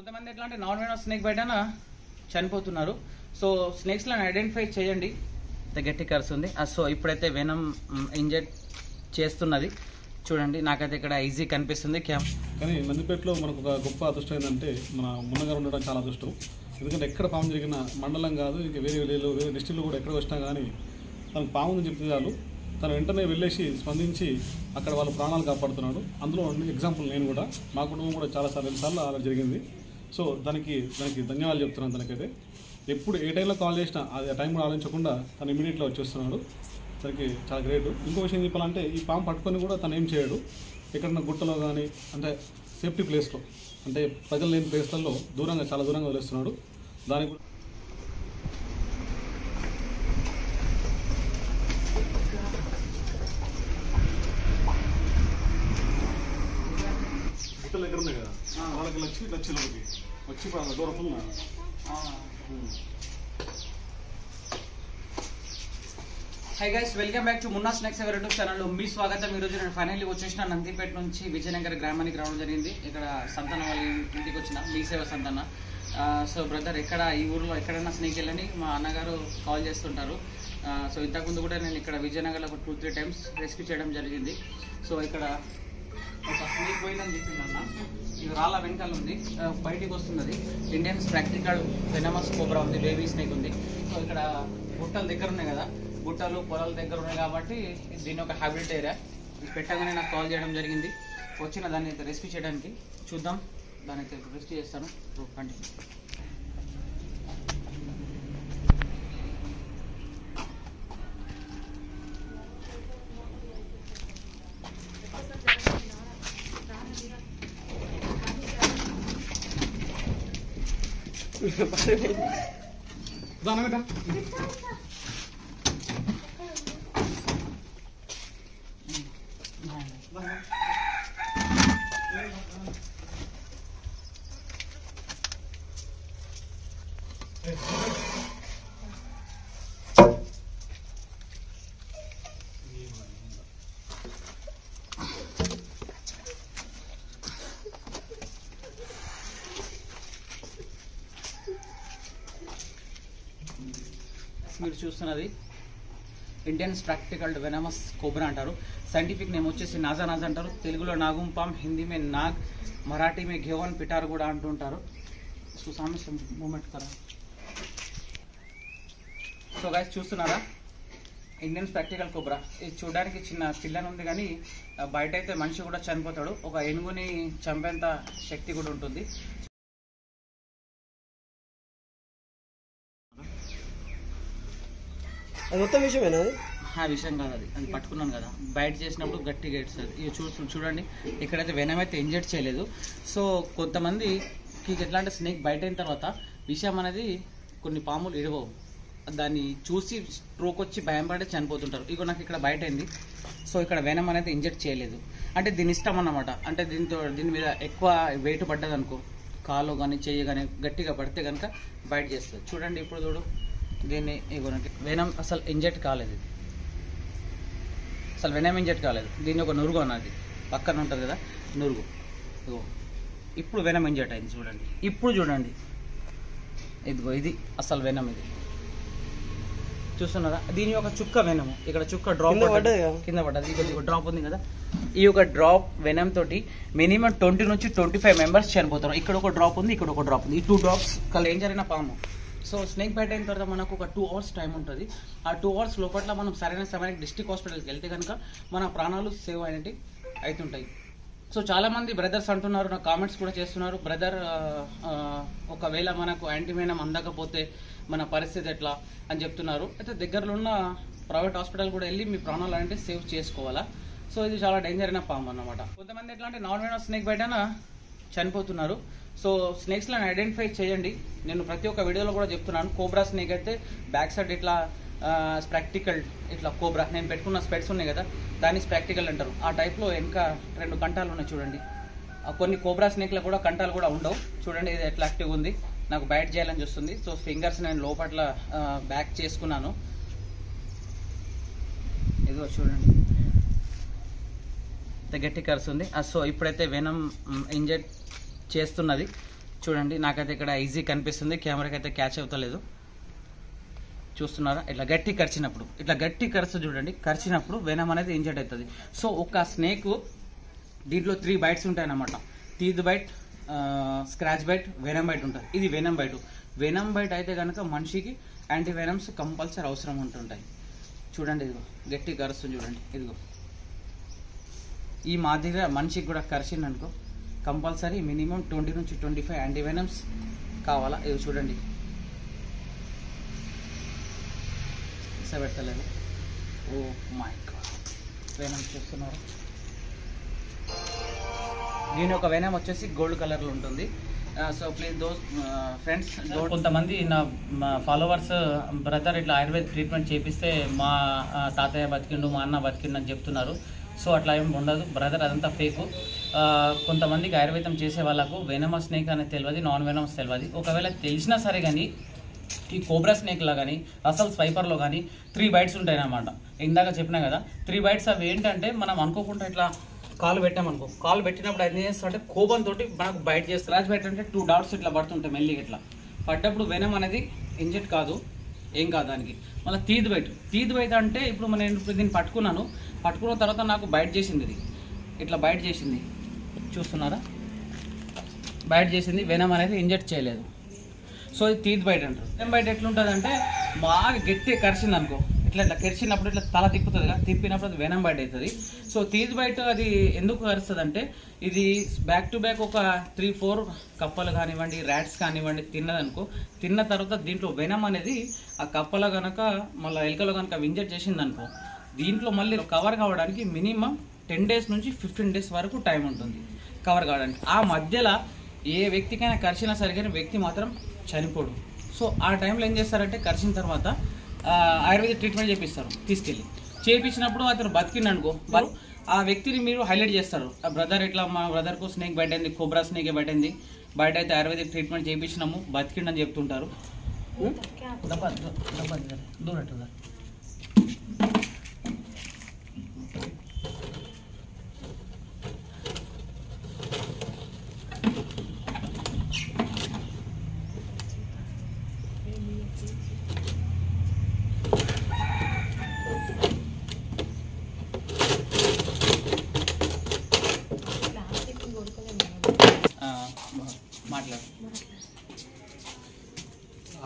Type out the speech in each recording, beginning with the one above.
కొంతమంది ఎట్లా అంటే నాన్ వెనమస్ స్నేక్ బైట్ అన్న చనిపోతున్నారు. సో స్నేక్స్ లను ఐడెంటిఫై చేయండి. గట్టి కరుస్తుంది. సో ఇప్పుడైతే వెనం ఇంజెక్ట్ చేస్తున్నది చూడండి. నాకైతే ఇక్కడ ఈజీ కనిపిస్తుంది. కానీ నందిపేటలో మనకు ఒక గొప్ప అదృష్టం ఏంటంటే మన మున్నగారు ఉండడం చాలా అదృష్టం. ఎందుకంటే ఎక్కడ పాము జరిగిన మండలం కాదు, ఇంకా వేరే వేరే డిస్ట్రిక్ట్లో కూడా ఎక్కడ వచ్చినా కానీ తనకు పాము అని చెప్తే చాలు తను వెంటనే వెళ్ళేసి స్పందించి అక్కడ వాళ్ళ ప్రాణాలు కాపాడుతున్నాడు. అందులో ఎగ్జాంపుల్ నేను కూడా, మా కుటుంబం కూడా చాలాసార్లు అలా జరిగింది. సో దానికి ధన్యవాదాలు చెప్తున్నాను. తనకైతే ఎప్పుడు ఏ టైంలో కాల్ చేసినా అది ఆ టైం కూడా ఆలోచించకుండా తను ఇమీడియట్గా వచ్చేస్తున్నాడు. తనకి చాలా గ్రేట్. ఇంకో విషయం చెప్పాలంటే ఈ పాము పట్టుకొని కూడా తను ఏం చేయడు. ఎక్కడన్నా గుట్టలో కానీ అంటే సేఫ్టీ ప్లేస్లో అంటే ప్రజలు లేని ప్లేస్లలో చాలా దూరంగా వదిలేస్తున్నాడు. దానికి కూడా గుట్టల దగ్గర ఉన్నాయి కదా, వాళ్ళకి నచ్చిలోకి వచ్చి దూరం hi guys, welcome back to Munna snacks ఎవర్ యూట్యూబ్ ఛానల్. మీ స్వాగతం. ఈరోజు నేను ఫైనల్లీ వచ్చేసిన నందిపేట నుంచి విజయనగర గ్రామానికి రావడం జరిగింది. ఇక్కడ సంతాన వాళ్ళ ఇంటికి వచ్చిన మీ సేవ సంతాన. సో బ్రదర్, ఎక్కడ ఈ ఊర్లో ఎక్కడైనా స్నేక్ వెళ్ళని మా అన్నగారు కాల్ చేస్తుంటారు. సో ఇంతకుముందు కూడా నేను ఇక్కడ విజయనగర్లో ఒక 2-3 టైమ్స్ రెస్క్యూ చేయడం జరిగింది. సో ఇక్కడ ఒక స్నేక్ పోయిందని చెప్పింది అన్న. ఇది రాళ్ళ వెనకాల ఉంది, బయటికి వస్తున్నది. ఇండియన్ ప్రాక్టికల్ వెనమస్ కోబ్రా ఉంది, బేబీ స్నేక్ ఉంది. సో ఇక్కడ గుట్టల దగ్గర ఉన్నాయి కదా, గుట్టలు పొలాల దగ్గర ఉన్నాయి కాబట్టి దీని ఒక హ్యాబిట్ ఏరియా. పెట్టగానే నాకు కాల్ చేయడం జరిగింది. వచ్చిన దాన్ని అయితే రెస్క్యూ చేయడానికి. చూద్దాం, దాన్ని అయితే రెస్క్యూ చేస్తాను. కంటిన్యూ. మీరు చూస్తున్నది ఇండియన్ ప్రాక్టికల్ వెనమస్ కోబ్రా అంటారు. సైంటిఫిక్ నేమ్ వచ్చేసి నాజా అంటారు. తెలుగులో నాగుంపాం, హిందీ మే నాగ్, మరాఠీ మే ఘేవన్ పిటార్ కూడా అంటుంటారు. సో సామె మూమెంట్ కరా. సో గైస్ చూస్తున్నారా, ఇండియన్ ప్రాక్టికల్ కోబ్రా. ఇది చూడడానికి చిన్న పిల్లని ఉంది కానీ బయట అయితే మనిషి కూడా చనిపోతాడు. ఒక ఏనుగుని చంపేంత శక్తి కూడా ఉంటుంది. అది మొత్తం విషయమేనా? విషయం కాదు, అది పట్టుకున్నాను కదా, బయట చేసినప్పుడు గట్టిగా ఏడుస్తుంది. ఇది చూడండి, ఇక్కడైతే వెనం అయితే ఇంజెక్ట్ చేయలేదు. సో కొంతమందికి ఎట్లా అంటే స్నేక్ బయట అయిన తర్వాత విషయం అనేది కొన్ని పాములు ఇడవవు, దాన్ని చూసి స్ట్రోక్ వచ్చి భయం పడి చనిపోతుంటారు. ఇగో నాకు ఇక్కడ బయట అయింది. సో ఇక్కడ వెనం అనేది ఇంజెక్ట్ చేయలేదు. అంటే దీని ఇష్టం అన్నమాట. అంటే దీని మీద ఎక్కువ వెయిట్ పడ్డది అనుకో, కాలు కానీ చెయ్యి కానీ గట్టిగా పడితే కనుక బయట చేస్తుంది. చూడండి ఇప్పుడు చూడు, దీన్ని ఇగోనంటే వెనం అసలు ఇంజెక్ట్ కాలేదు. అసలు వెనం ఇంజెక్ట్ కాలేదు. దీన్ని ఒక నురుగు అన్నది పక్కన ఉంటుంది కదా, నురుగు. ఇగో ఇప్పుడు వెనం ఇంజెక్ట్ అయింది. చూడండి ఇప్పుడు చూడండి, ఇదిగో ఇది అసలు వెనం. ఇది చూస్తున్నారా, దీని యొక్క చుక్క వెనము. ఇక్కడ చుక్క డ్రాప్ కింద పడ్డది. ఇక డ్రాప్ ఉంది కదా, ఈ యొక్క డ్రాప్ వెనం తోటి మినిమం 20 నుంచి 25 మెంబర్స్ చనిపోతారు. ఇక్కడ ఒక డ్రాప్ ఉంది, ఇక్కడ ఒక డ్రాప్ ఉంది. ఈ 2 డ్రాప్స్ ఏం జరిగిన పాము. సో స్నేక్ బైట్ అయిన తర్వాత మనకు ఒక 2 అవర్స్ టైం ఉంటుంది. ఆ 2 అవర్స్ లోపల మనం సరైన సమయానికి డిస్ట్రిక్ట్ హాస్పిటల్కి వెళ్తే కనుక మన ప్రాణాలు సేవ్ అయినట్టు అవుతుంటాయి. సో చాలామంది బ్రదర్స్ అంటున్నారు, నాకు కామెంట్స్ కూడా చేస్తున్నారు, బ్రదర్ ఒకవేళ మనకు యాంటీవెనం అందకపోతే మన పరిస్థితి ఎట్లా అని చెప్తున్నారు. అయితే దగ్గరలో ఉన్న ప్రైవేట్ హాస్పిటల్ కూడా వెళ్ళి మీ ప్రాణాలు అంటే సేవ్ చేసుకోవాలా. సో ఇది చాలా డేంజర్ అయిన పాము అన్నమాట. కొంతమంది ఎట్లా అంటే నాన్ వెనమస్ స్నేక్ బైట్ అన్న చనిపోతున్నారు. సో స్నేక్స్ లను ఐడెంటిఫై చేయండి. నేను ప్రతి ఒక్క వీడియోలో కూడా చెప్తున్నాను. కోబ్రా స్నేక్ అయితే బ్యాక్ సైడ్ ఇట్లా స్ప్రాక్టికల్ ఇట్లా కోబ్రా, నేను పెట్టుకున్న స్పెట్స్ ఉన్నాయి కదా, దాన్ని స్ప్రాక్టికల్ అంటారు. ఆ టైప్లో వెనక 2 కంటాలు ఉన్నాయి చూడండి. కొన్ని కోబ్రా స్నేక్లో కూడా కంటాలు కూడా ఉండవు. చూడండి ఇది ఎట్లా యాక్టివ్ ఉంది. నాకు బైట్ చేయాలని చూస్తుంది. సో ఫింగర్స్ నేను లోపట్ల బ్యాక్ చేసుకున్నాను. ఇదిగో చూడండి, గట్టి కరుస్తుంది. సో ఇప్పుడైతే వెనం ఇంజెక్ట్ చేస్తున్నది చూడండి, నాకైతే ఇక్కడ ఈజీ కనిపిస్తుంది, కెమెరాకి అయితే క్యాచ్ అవుతలేదు. చూస్తున్నారా? ఇట్లా గట్టి కరిచినప్పుడు, ఇట్లా గట్టి కరుస్తుంది చూడండి, కరిచినప్పుడు వెనం అనేది ఇంజెక్ట్ అవుతుంది. సో ఒక స్నేక్ దీంట్లో 3 బైట్స్ ఉంటాయన్నమాట. Teeth bite, scratch bite, venom bite ఉంటుంది. ఇది వెనం బైట్. వెనం బైట్ అయితే కనుక మనిషికి యాంటీ వెనమ్స్ కంపల్సరీ అవసరం ఉంటుంటాయి. చూడండి, ఇదిగో గట్టి కరుస్తుంది చూడండి. ఇదిగో ఈ మాదిరిగా మనిషికి కూడా కరిచింది అనుకో కంపల్సరీ మినిమం 20 నుంచి 25 యాంటీ వెనమ్స్ కావాలా. ఇది చూడండి, పెట్టలేదు. ఓ మై గాడ్, వెనం చూస్తున్నారు. దీని ఒక వెనం వచ్చేసి గోల్డ్ కలర్ లో ఉంటుంది. సో ప్లీజ్ దోస్ ఫ్రెండ్స్, కొంతమంది నా ఫాలోవర్స్ బ్రదర్ ఇట్లా ఆయుర్వేద ట్రీట్మెంట్ చేపిస్తే మా తాతయ్య బతికిండు, మా అన్న బతికిండు అని చెప్తున్నారు. సో అట్లా ఏమి ఉండదు బ్రదర్, అదంతా ఫేక్. కొంతమందికి ఆయుర్వేదం చేసే వాళ్ళకు వెనమస్ స్నేక్ అనేది తెలియదు, నాన్ వెనమస్ తెలియదు. ఒకవేళ తెలిసినా సరే కానీ ఈ కోబ్రా స్నేక్లో కానీ అసలు స్వైపర్లో కానీ 3 బైట్స్ ఉంటాయి అన్నమాట. ఇందాక చెప్పినా కదా 3 బైట్స్. అవి ఏంటంటే మనం అనుకోకుండా ఇట్లా కాలు పెట్టామనుకో, కాలు పెట్టినప్పుడు అది ఏం చేస్తుంటే కోపంతో మనకు బైట్ చేస్తుంది. స్క్రాచ్ బైట్ అంటే 2 డాట్స్ ఇట్లా పడుతుంటాయి మెల్లిగా. ఇట్లా పడ్డప్పుడు వెనం అనేది ఇంజెక్ట్ కాదు, ఏం కాదు దానికి. మళ్ళీ తీద్ బైట్ అంటే ఇప్పుడు నేను దీన్ని పట్టుకున్న తర్వాత నాకు బైట్ చేసింది. ఇది ఇట్లా బైట్ చేసింది, చూస్తున్నారా? బైట్ చేసింది, వెనం అనేది ఇంజెక్ట్ చేయలేదు. సో ఇది తీత్ బైట్ అంటారు. వెనం బైట్ ఎట్లుంటుంది అంటే బాగా గట్టి కరిచింది అనుకో, ఇట్లా కరిచినప్పుడు ఇట్లా తల తిప్పుతుంది కదా, తిప్పినప్పుడు అది వెనం బైట్ అవుతుంది. సో తీత్ బైట్ అది ఎందుకు కరుస్తుంది అంటే ఇది బ్యాక్ టు బ్యాక్ ఒక 3-4 కప్పలు కానివ్వండి, ర్యాట్స్ కానివ్వండి తిన్నదనుకో, తిన్న తర్వాత దీంట్లో వెనం అనేది ఆ కప్పలో కనుక మళ్ళీ ఎలుకలో కనుక ఇంజెక్ట్ చేసింది అనుకో, దీంట్లో మళ్ళీ కవర్ కావడానికి మినిమం 10 days నుంచి 15 days వరకు టైం ఉంటుంది కవర్ కావడానికి. ఆ మధ్యలో ఏ వ్యక్తికైనా కరిచినా సరే కానీ వ్యక్తి మాత్రం చనిపోడు. సో ఆ టైంలో ఏం చేస్తారంటే కరిచిన తర్వాత ఆయుర్వేద ట్రీట్మెంట్ చేపిస్తారు, తీసుకెళ్ళి చేయించినప్పుడు అతను బతికిండు అనుకో, ఆ వ్యక్తిని మీరు హైలైట్ చేస్తారు. ఆ బ్రదర్ ఇట్లా మా బ్రదర్కు స్నేక్ బైట్ అయింది, కోబ్రా స్నేక్ బైట్ అయింది, బయట అయితే ఆయుర్వేద ట్రీట్మెంట్ చేయించినాము, బతికిండని చెప్తుంటారు. మాట్లాడు.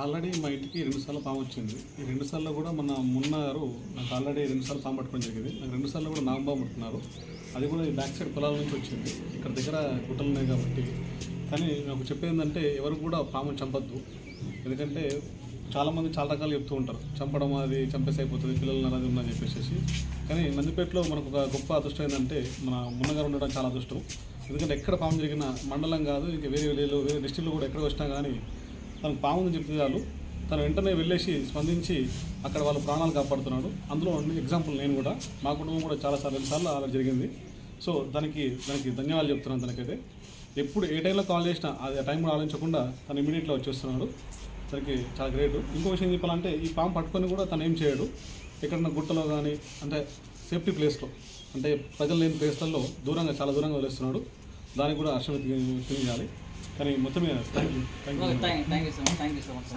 ఆల్రెడీ మా ఇంటికి 2 సార్లు పాము వచ్చింది. ఈ 2 సార్లు కూడా మన మున్న గారు నాకు ఆల్రెడీ 2 సార్లు పాము పట్టుకోవడం జరిగింది. నాకు 2 సార్లు కూడా నాగపాము పట్టుకున్నారు. అది కూడా ఈ బ్యాక్ సైడ్ పొలాల నుంచి వచ్చింది. ఇక్కడ దగ్గర గుట్టలు ఉన్నాయి కాబట్టి. కానీ నాకు చెప్పేది ఏంటంటే ఎవరు కూడా పాముని చంపద్దు. ఎందుకంటే చాలామంది చాలా రకాలు చెప్తూ ఉంటారు, చంపడం అది చంపేసి అయిపోతుంది, పిల్లలు అది ఉందని చెప్పేసి. కానీ నందిపేటలో మనకు ఒక గొప్ప అదృష్టం ఏంటంటే మన మున్నగారు ఉండడం చాలా అదృష్టం. ఎందుకంటే ఎక్కడ పాము జరిగినా మండలం కాదు, ఇంకా వేరే విలేజ్లో వేరే డిస్ట్రిక్ట్లో కూడా ఎక్కడ వచ్చినా కానీ తనకు పాము ఉందని చెప్తే చాలు, తను వెంటనే వెళ్ళేసి స్పందించి అక్కడ వాళ్ళ ప్రాణాలు కాపాడుతున్నాడు. అందులో ఎగ్జాంపుల్ నేను కూడా, మా కుటుంబం కూడా చాలాసార్లు 2 సార్లు అలా జరిగింది. సో దానికి ధన్యవాదాలు చెప్తున్నాను. తనకైతే ఎప్పుడు ఏ టైంలో కాల్ చేసినా అది ఆ టైం కూడా ఆలోచించకుండా తను ఇమీడియట్గా వచ్చేస్తున్నాడు. తనకి చాలా గ్రేట్. ఇంకో విషయం చెప్పాలంటే ఈ పాము పట్టుకొని కూడా తను ఏం చేయడు, ఎక్కడన్నా గుట్టలో కానీ అంటే సేఫ్టీ ప్లేస్లో, అంటే ప్రజలు లేని ప్లేస్లలో చాలా దూరంగా వదిలేస్తున్నాడు. దానికి కూడా హర్షం తెలియాలి. కానీ మొత్తం థ్యాంక్ యూ సో మచ్.